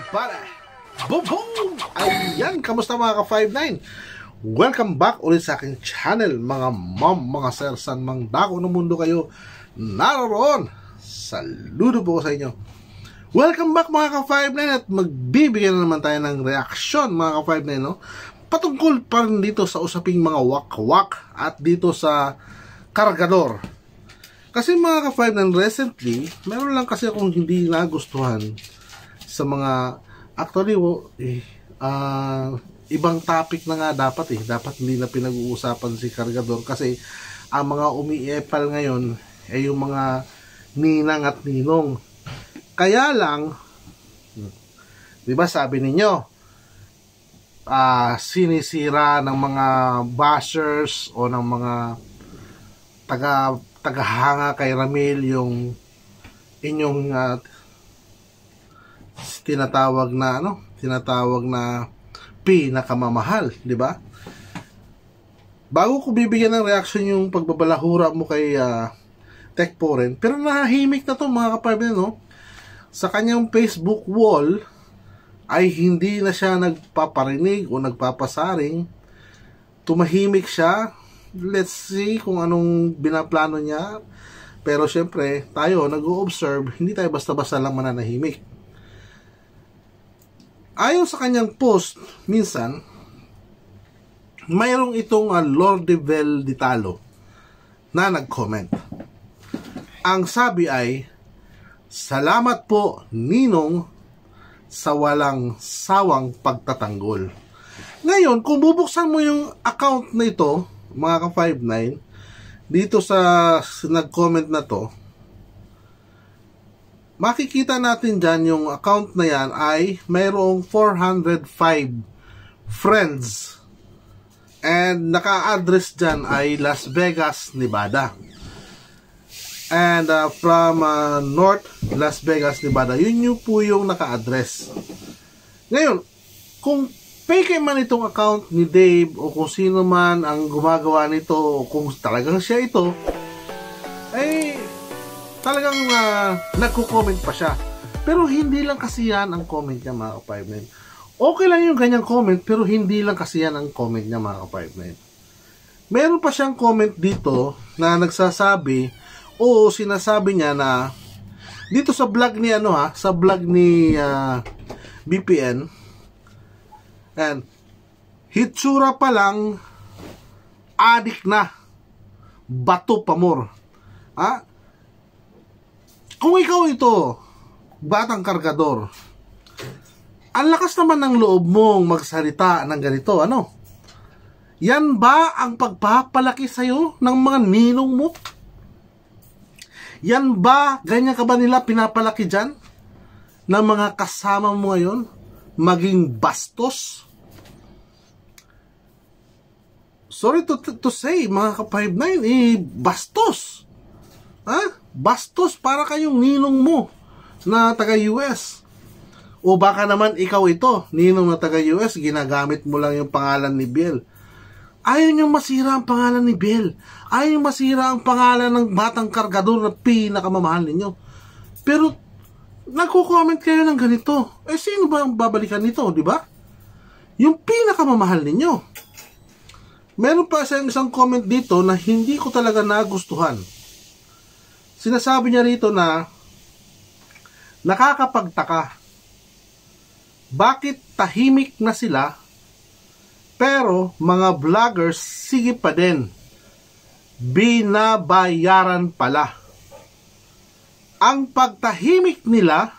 everybody! Boom boom! Ayan, kamusta mga ka-59? Welcome back ulit sa aking channel, mga mom, mga sir, san mang dako ng mundo kayo naroon. Saludo po sa inyo. Welcome back mga ka-59 at magbibigyan na naman tayo ng reaksyon mga ka-59, no? Patungkol pa rin dito sa usaping mga wak-wak at dito sa kargador. Kasi mga ka-59 recently, meron lang kasi akong hindi nagustuhan sa mga actually ibang topic na nga dapat hindi na pinag-uusapan si kargador kasi ang mga umiepal ngayon ay yung mga ninang at ninong. Kaya lang, di ba sabi ninyo, sinisira ng mga bashers o ng mga tagahanga kay Ramil yung inyong tinatawag na pinakamamahal, di ba? Bago ko bibigyan ng reaction yung pagbabalahura mo kay Tekporen, pero nahihimik na to mga kapatid, no? Sa kanyang Facebook wall ay hindi na siya nagpaparinig o nagpapasaring. Tumahimik siya. Let's see kung anong binaplano niya. Pero syempre, tayo nag-o-observe, hindi tayo basta-basta lang mananahimik. Ayon sa kanyang post, minsan, mayroong itong Lordevel Ditalo na nag-comment. Ang sabi ay, "Salamat po, Ninong, sa walang sawang pagtatanggol." Ngayon, kung bubuksan mo yung account na ito, mga ka-59, dito sa nag-comment na to, makikita natin dyan yung account na yan ay mayroong 405 friends. And naka-address dyan ay Las Vegas, Nevada. And from North Las Vegas, Nevada. Yun po yung naka-address. Ngayon, kung fake man itong account ni Dave o kung sino man ang gumagawa nito o kung talagang siya ito, ay talagang nagko-comment pa siya. Pero hindi lang kasi yan ang comment niya mga ka-59. Okay lang yung ganyang comment, pero hindi lang kasi yan ang comment niya mga ka-59. Meron pa siyang comment dito na nagsasabi o sinasabi niya na dito sa vlog ni sa vlog ni BPN, and hitsura pa lang adik na bato pamor. Kung ikaw ito, batang kargador, ang lakas naman ng loob mong magsalita ng ganito, yan ba ang pagpapalaki sa'yo ng mga ninong mo? Yan ba, ganyan ka ba nila pinapalaki dyan? Ng mga kasama mo ngayon? Maging bastos? Sorry to say, mga ka-59, bastos. Bastos para kayong ninong mo na taga-US. O baka naman ikaw ito, ninong na taga-US, ginagamit mo lang yung pangalan ni Biel. Ayaw niyong masira ang pangalan ni Biel. Ayaw niyong masira ang pangalan ng batang kargador na pinakamamahal ninyo. Pero nagko-comment kayo ng ganito. Sino ba ang babalikan nito, di ba? Yung pinakamamahal ninyo. Meron pa isang comment dito na hindi ko talaga nagustuhan. Sinasabi niya rito na nakakapagtaka. Bakit tahimik na sila pero mga vloggers sige pa din. Binabayaran pala. Ang pagtahimik nila,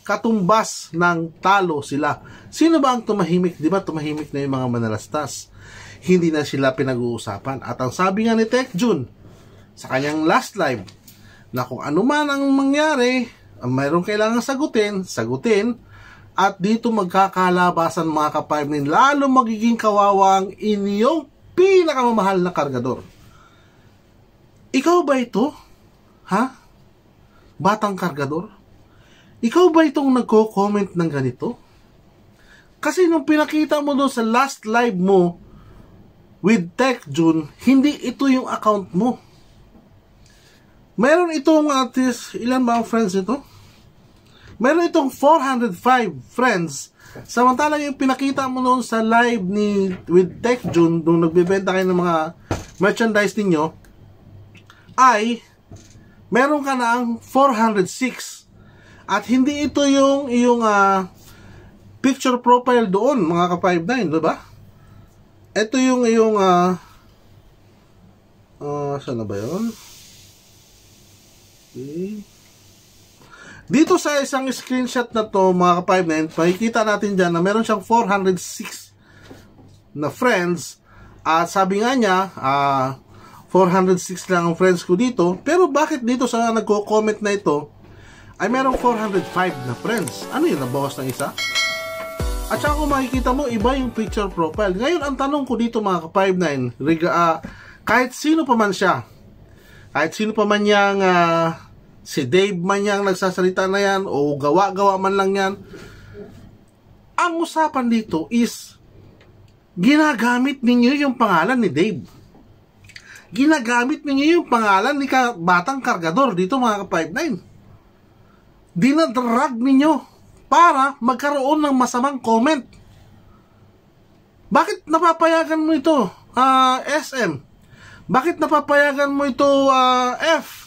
katumbas ng talo sila. Sino ba ang tumahimik? Di ba tumahimik na yung mga manalastas? Hindi na sila pinag-uusapan. At ang sabi nga ni Tech Jun sa kanyang last live, na kung ano man ang mangyari, mayroong kailangan sagutin, at dito magkakalabasan mga ka-59, lalo magiging kawawa ang inyong pinakamamahal na kargador. Ikaw ba ito? Batang kargador? Ikaw ba itong nagko-comment ng ganito? Kasi nung pinakita mo doon sa last live mo with Tech Jun, hindi ito yung account mo. Meron itong artist, ilan ba ang friends ito? Meron itong 405 friends. Samantalang yung pinakita mo noon sa live ni with Tech June, nung nagbebenta kayo ng mga merchandise ninyo, ay meron ka na ang 406. At hindi ito yung picture profile doon, mga ka-59, diba? Ito yung saan na ba yun? Okay. Dito sa isang screenshot na to, mga ka-59, makikita natin dyan na meron siyang 406 na friends. At sabi nga niya, 406 lang ang friends ko dito. Pero bakit dito sa nagko-comment na ito ay merong 405 na friends? Ano yun, nabawas ng isa? At saka kung makikita mo, iba yung picture profile. Ngayon, ang tanong ko dito, mga ka-59, kahit sino pa man siya, kahit sino pa man yang si Dave man yang nagsasalita na yan, o gawa-gawa man lang yan, ang usapan dito is ginagamit ninyo yung pangalan ni Dave. Ginagamit ninyo yung pangalan ni Batang Kargador dito, mga ka-59. Dinadrag ninyo para magkaroon ng masamang comment. Bakit napapayagan mo ito, SM? Bakit napapayagan mo ito, F?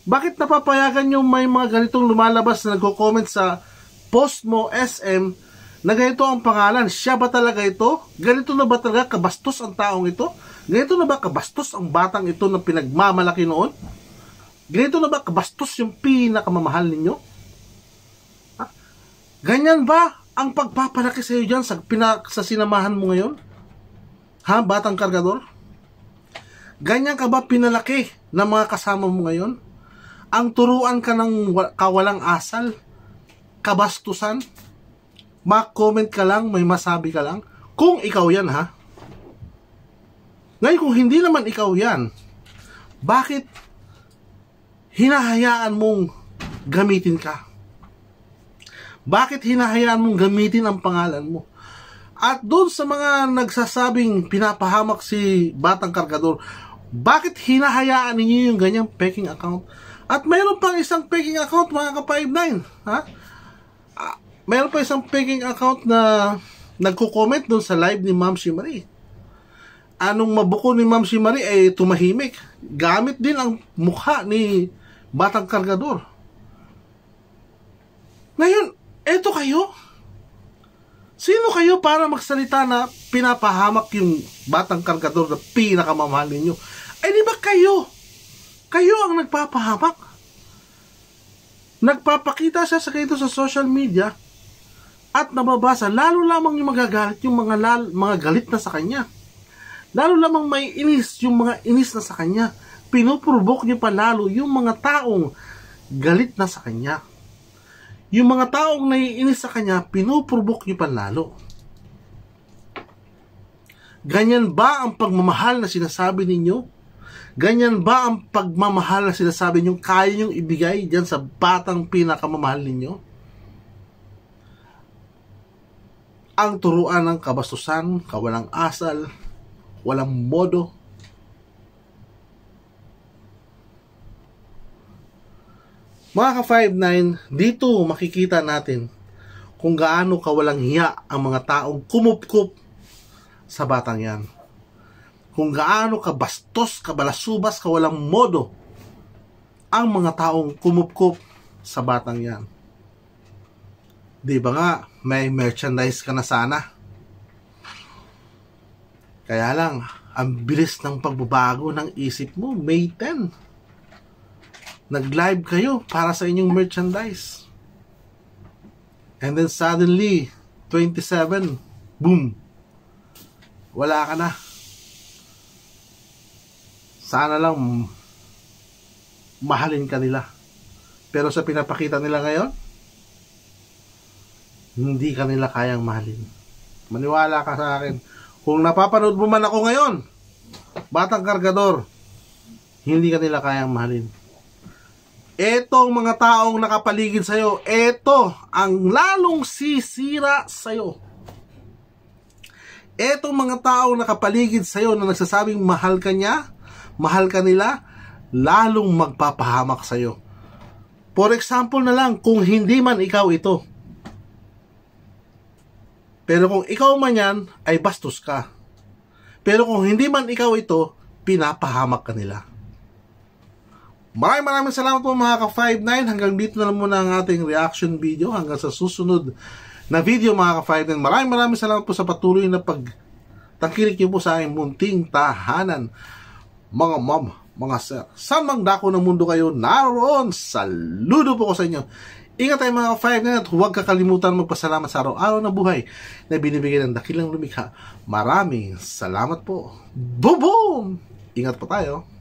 Bakit napapayagan yung may mga ganitong lumalabas na nagko-comment sa post mo, SM, na ganito ang pangalan? Siya ba talaga ito? Ganito na ba talaga kabastos ang taong ito? Ganito na ba kabastos ang batang ito na pinagmamalaki noon? Ganito na ba kabastos yung pinakamamahal ninyo? Ganyan ba ang pagpapalaki sa iyo dyan sa sinamahan mo ngayon? Ha, Batang Kargador? Ganyan ka ba pinalaki ng mga kasama mo ngayon? Ang turuan ka ng kawalang asal? Kabastusan? Mag-comment ka lang, may masabi ka lang? Kung ikaw yan, ha? Ngayon, kung hindi naman ikaw yan, bakit hinahayaan mong gamitin ka? Bakit hinahayaan mong gamitin ang pangalan mo? At doon sa mga nagsasabing pinapahamak si Batang Kargador, bakit hinahayaan ninyo yung ganyang peking account? At mayroon pang isang peking account, mga ka-59, ha? Mayroon pa isang peking account na nagko-comment doon sa live ni Ma'am si Marie. Anong mabuko ni Ma'am si Marie ay tumahimik. Gamit din ang mukha ni Batang Kargador. Ngayon, eto kayo? Sino kayo para magsalita na pinapahamak yung Batang Kargador na pinakamamahal ninyo? Ay di ba kayo? Kayo ang nagpapahamak. Nagpapakita siya sa kayo sa social media at nababasa, lalo lamang yung magagalit yung mga galit na sa kanya. Lalo lamang may inis yung mga inis na sa kanya. Pinuprovok niyo pa lalo yung mga taong galit na sa kanya. Yung mga taong naiinis sa kanya, pinuprovok niyo pa lalo. Ganyan ba ang pagmamahal na sinasabi ninyo? Ganyan ba ang pagmamahal na sinasabi ninyo kaya niyong ibigay dyan sa batang pinakamamahal ninyo? Ang turuan ng kabastusan, kawalang asal, walang modo. Mga ka-59, dito makikita natin kung gaano kawalang hiya ang mga taong kumupkup sa batang yan. Kung gaano kabastos, kabalasubas, kawalang modo ang mga taong kumupkup sa batang yan. Di ba nga, may merchandise ka na sana? Kaya lang, ang bilis ng pagbabago ng isip mo, May 10. Nag-live kayo para sa inyong merchandise. And then suddenly, 27, boom. Wala ka na. Sana lang mahalin ka nila. Pero sa pinapakita nila ngayon, hindi ka nila kayang mahalin. Maniwala ka sa akin. Kung napapanood mo man ako ngayon, Batang Kargador, hindi ka nila kayang mahalin. Etong mga taong nakapaligid sa'yo, eto ang lalong sisira sa'yo. Etong mga taong nakapaligid sa'yo na nagsasabing mahal ka niya, mahal ka nila, lalong magpapahamak sa'yo. For example na lang, kung hindi man ikaw ito. Pero kung ikaw man yan, ay bastos ka. Pero kung hindi man ikaw ito, pinapahamak ka nila. Maraming salamat po mga ka-59. Hanggang dito na lang muna ang ating reaction video. Hanggang sa susunod na video mga ka-59. Maraming salamat po sa patuloy na pagtangkilik niyo po sa aking munting tahanan. Mga ma'am, mga sir, saan mang dako ng mundo kayo naroon, saludo po ko sa inyo. Ingat tayo mga ka-59 at huwag kakalimutan magpasalamat sa araw-araw na buhay na binibigay ng dakilang lumikha. Maraming salamat po. Boom! Ingat po tayo.